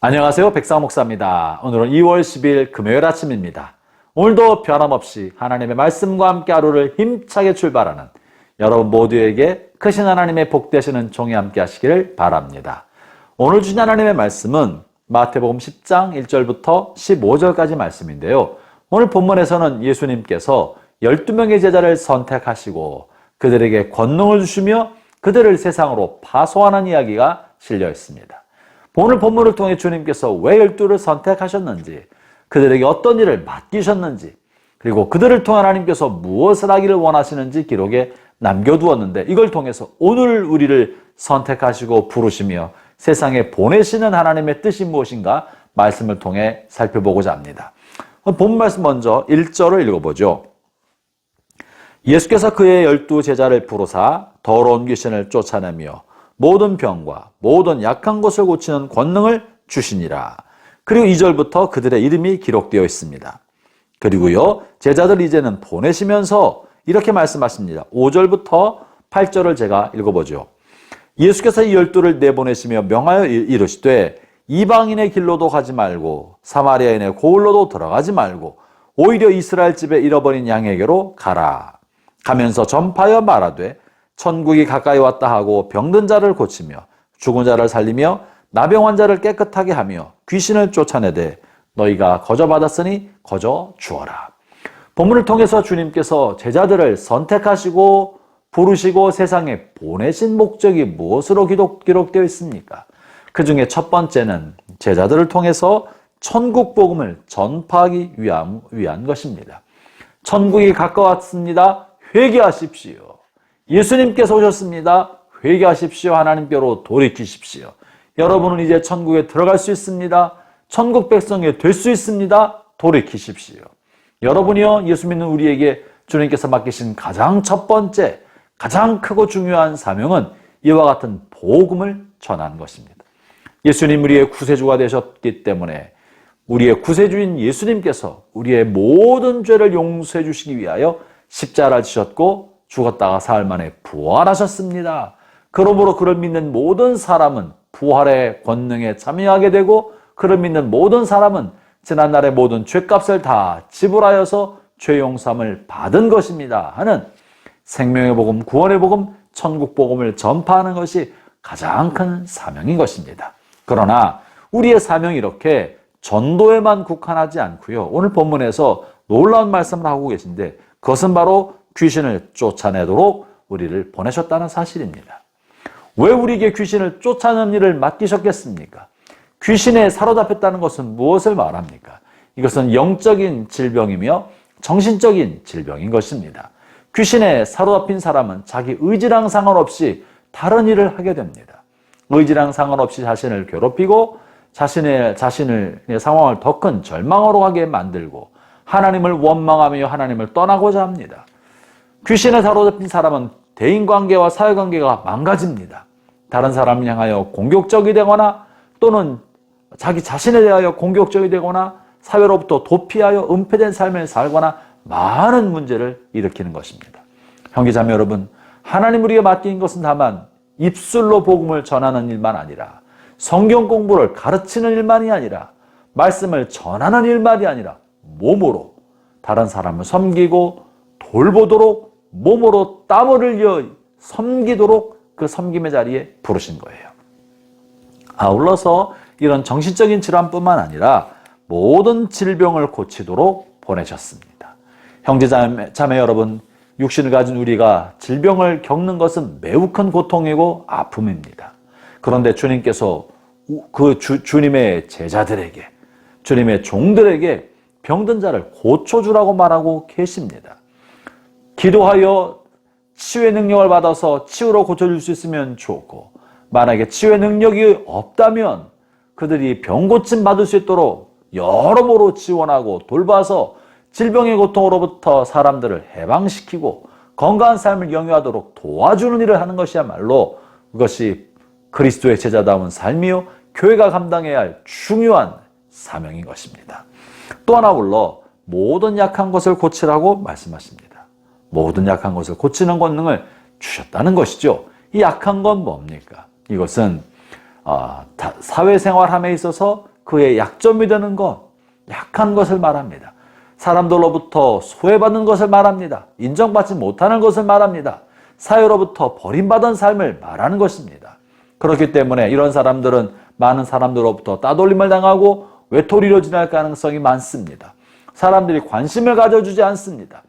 안녕하세요. 백상호 목사입니다. 오늘은 2월 10일 금요일 아침입니다. 오늘도 변함없이 하나님의 말씀과 함께 하루를 힘차게 출발하는 여러분 모두에게 크신 하나님의 복 되시는 종이 함께 하시기를 바랍니다. 오늘 주신 하나님의 말씀은 마태복음 10장 1절부터 15절까지 말씀인데요. 오늘 본문에서는 예수님께서 12명의 제자를 선택하시고 그들에게 권능을 주시며 그들을 세상으로 파송하는 이야기가 실려 있습니다. 오늘 본문을 통해 주님께서 왜 12를 선택하셨는지, 그들에게 어떤 일을 맡기셨는지, 그리고 그들을 통해 하나님께서 무엇을 하기를 원하시는지 기록에 남겨두었는데, 이걸 통해서 오늘 우리를 선택하시고 부르시며 세상에 보내시는 하나님의 뜻이 무엇인가 말씀을 통해 살펴보고자 합니다. 본문 말씀 먼저 1절을 읽어보죠. 예수께서 그의 12 제자를 부르사 더러운 귀신을 쫓아내며 모든 병과 모든 약한 것을 고치는 권능을 주시니라. 그리고 2절부터 그들의 이름이 기록되어 있습니다. 그리고요, 제자들 이제는 보내시면서 이렇게 말씀하십니다. 5절부터 8절을 제가 읽어보죠. 예수께서 이 12를 내보내시며 명하여 이르시되 이방인의 길로도 가지 말고 사마리아인의 고을로도 들어가지 말고 오히려 이스라엘 집에 잃어버린 양에게로 가라. 가면서 전파하여 말하되 천국이 가까이 왔다 하고 병든 자를 고치며 죽은 자를 살리며 나병 환자를 깨끗하게 하며 귀신을 쫓아내되 너희가 거저 받았으니 거저 주어라. 본문을 통해서 주님께서 제자들을 선택하시고 부르시고 세상에 보내신 목적이 무엇으로 기록되어 있습니까? 그 중에 첫 번째는 제자들을 통해서 천국 복음을 전파하기 위한 것입니다. 천국이 가까웠습니다. 회개하십시오. 예수님께서 오셨습니다. 회개하십시오. 하나님께로 돌이키십시오. 여러분은 이제 천국에 들어갈 수 있습니다. 천국 백성이 될 수 있습니다. 돌이키십시오. 여러분이요, 예수 믿는 우리에게 주님께서 맡기신 가장 첫 번째, 가장 크고 중요한 사명은 이와 같은 복음을 전하는 것입니다. 예수님 우리의 구세주가 되셨기 때문에 우리의 구세주인 예수님께서 우리의 모든 죄를 용서해 주시기 위하여 십자가를 지셨고 죽었다가 사흘 만에 부활하셨습니다. 그러므로 그를 믿는 모든 사람은 부활의 권능에 참여하게 되고 그를 믿는 모든 사람은 지난날의 모든 죄값을 다 지불하여서 죄 용서함을 받은 것입니다 하는 생명의 복음, 구원의 복음, 천국 복음을 전파하는 것이 가장 큰 사명인 것입니다. 그러나 우리의 사명이 이렇게 전도에만 국한하지 않고요. 오늘 본문에서 놀라운 말씀을 하고 계신데 그것은 바로 귀신을 쫓아내도록 우리를 보내셨다는 사실입니다. 왜 우리에게 귀신을 쫓아내는 일을 맡기셨겠습니까? 귀신에 사로잡혔다는 것은 무엇을 말합니까? 이것은 영적인 질병이며 정신적인 질병인 것입니다. 귀신에 사로잡힌 사람은 자기 의지랑 상관없이 다른 일을 하게 됩니다. 의지랑 상관없이 자신을 괴롭히고 자신의 상황을 더 큰 절망으로 가게 만들고 하나님을 원망하며 하나님을 떠나고자 합니다. 귀신에 사로잡힌 사람은 대인관계와 사회관계가 망가집니다. 다른 사람을 향하여 공격적이 되거나 또는 자기 자신에 대하여 공격적이 되거나 사회로부터 도피하여 은폐된 삶을 살거나 많은 문제를 일으키는 것입니다. 형제자매 여러분, 하나님 우리에게 맡긴 것은 다만 입술로 복음을 전하는 일만 아니라 성경 공부를 가르치는 일만이 아니라 말씀을 전하는 일만이 아니라 몸으로 다른 사람을 섬기고 돌보도록 몸으로 땀을 흘려 섬기도록 그 섬김의 자리에 부르신 거예요. 아울러서 이런 정신적인 질환뿐만 아니라 모든 질병을 고치도록 보내셨습니다. 형제자매 여러분, 육신을 가진 우리가 질병을 겪는 것은 매우 큰 고통이고 아픔입니다. 그런데 주님께서 주님의 제자들에게, 주님의 종들에게 병든 자를 고쳐주라고 말하고 계십니다. 기도하여 치유의 능력을 받아서 치유로 고쳐줄 수 있으면 좋고, 만약에 치유의 능력이 없다면 그들이 병고침 받을 수 있도록 여러모로 지원하고 돌봐서 질병의 고통으로부터 사람들을 해방시키고 건강한 삶을 영위하도록 도와주는 일을 하는 것이야말로 그것이 그리스도의 제자다운 삶이요 교회가 감당해야 할 중요한 사명인 것입니다. 또 하나 불러 모든 약한 것을 고치라고 말씀하십니다. 모든 약한 것을 고치는 권능을 주셨다는 것이죠. 이 약한 건 뭡니까? 이것은 사회생활함에 있어서 그의 약점이 되는 것, 약한 것을 말합니다. 사람들로부터 소외받는 것을 말합니다. 인정받지 못하는 것을 말합니다. 사회로부터 버림받은 삶을 말하는 것입니다. 그렇기 때문에 이런 사람들은 많은 사람들로부터 따돌림을 당하고 외톨이로 지날 가능성이 많습니다. 사람들이 관심을 가져주지 않습니다.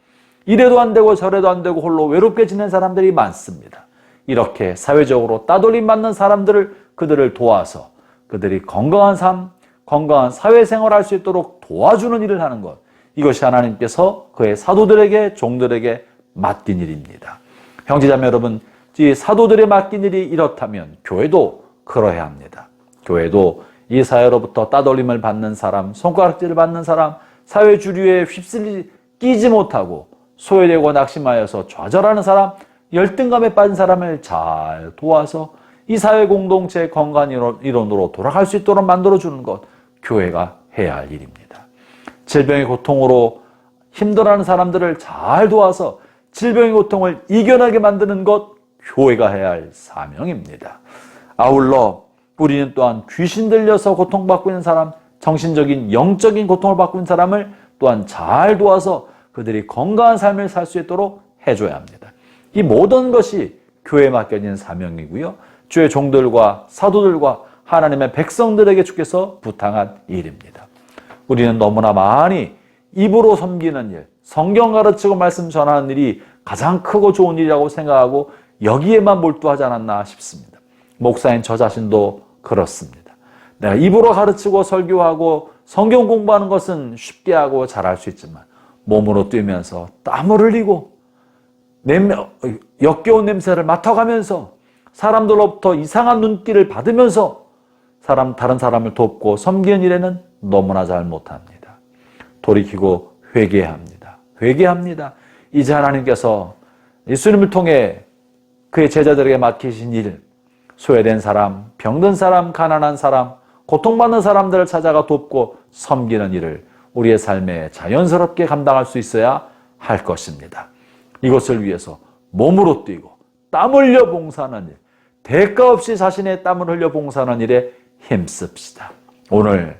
이래도 안 되고 저래도 안 되고 홀로 외롭게 지낸 사람들이 많습니다. 이렇게 사회적으로 따돌림 받는 사람들을 그들을 도와서 그들이 건강한 삶, 건강한 사회생활을 할 수 있도록 도와주는 일을 하는 것, 이것이 하나님께서 그의 사도들에게 종들에게 맡긴 일입니다. 형제자매 여러분, 이 사도들의 맡긴 일이 이렇다면 교회도 그러해야 합니다. 교회도 이 사회로부터 따돌림을 받는 사람, 손가락질을 받는 사람, 사회 주류에 끼지 못하고 소외되고 낙심하여서 좌절하는 사람, 열등감에 빠진 사람을 잘 도와서 이 사회 공동체의 건강한 일원으로 돌아갈 수 있도록 만들어주는 것, 교회가 해야 할 일입니다. 질병의 고통으로 힘들어하는 사람들을 잘 도와서 질병의 고통을 이겨내게 만드는 것, 교회가 해야 할 사명입니다. 아울러 우리는 또한 귀신 들려서 고통받고 있는 사람, 정신적인 영적인 고통을 받고 있는 사람을 또한 잘 도와서 그들이 건강한 삶을 살 수 있도록 해줘야 합니다. 이 모든 것이 교회에 맡겨진 사명이고요. 주의 종들과 사도들과 하나님의 백성들에게 주께서 부탁한 일입니다. 우리는 너무나 많이 입으로 섬기는 일, 성경 가르치고 말씀 전하는 일이 가장 크고 좋은 일이라고 생각하고 여기에만 몰두하지 않았나 싶습니다. 목사인 저 자신도 그렇습니다. 내가 입으로 가르치고 설교하고 성경 공부하는 것은 쉽게 하고 잘할 수 있지만 몸으로 뛰면서 땀을 흘리고 역겨운 냄새를 맡아가면서 사람들로부터 이상한 눈길을 받으면서 다른 사람을 돕고 섬기는 일에는 너무나 잘 못합니다. 돌이키고 회개합니다. 회개합니다. 이제 하나님께서 예수님을 통해 그의 제자들에게 맡기신 일, 소외된 사람, 병든 사람, 가난한 사람, 고통받는 사람들을 찾아가 돕고 섬기는 일을 우리의 삶에 자연스럽게 감당할 수 있어야 할 것입니다. 이것을 위해서 몸으로 뛰고 땀 흘려 봉사하는 일, 대가 없이 자신의 땀을 흘려 봉사하는 일에 힘씁시다. 오늘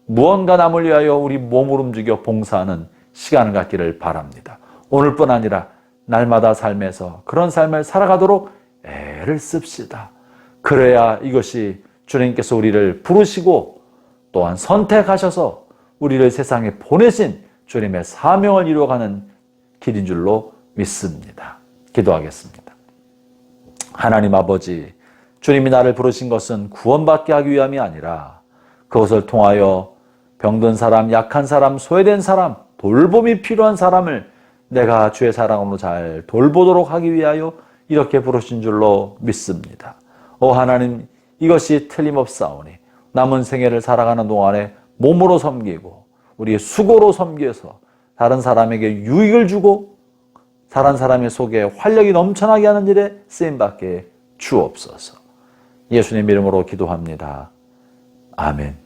무언가 남을 위하여 우리 몸을 움직여 봉사하는 시간을 갖기를 바랍니다. 오늘뿐 아니라 날마다 삶에서 그런 삶을 살아가도록 애를 씁시다. 그래야 이것이 주님께서 우리를 부르시고 또한 선택하셔서 우리를 세상에 보내신 주님의 사명을 이루어가는 길인 줄로 믿습니다. 기도하겠습니다. 하나님 아버지, 주님이 나를 부르신 것은 구원받게 하기 위함이 아니라 그것을 통하여 병든 사람, 약한 사람, 소외된 사람, 돌봄이 필요한 사람을 내가 주의 사랑으로 잘 돌보도록 하기 위하여 이렇게 부르신 줄로 믿습니다. 하나님, 이것이 틀림없사오니 남은 생애를 살아가는 동안에 몸으로 섬기고 우리의 수고로 섬겨서 다른 사람에게 유익을 주고 다른 사람의 속에 활력이 넘쳐나게 하는 일에 쓰임받게 주옵소서. 예수님 이름으로 기도합니다. 아멘.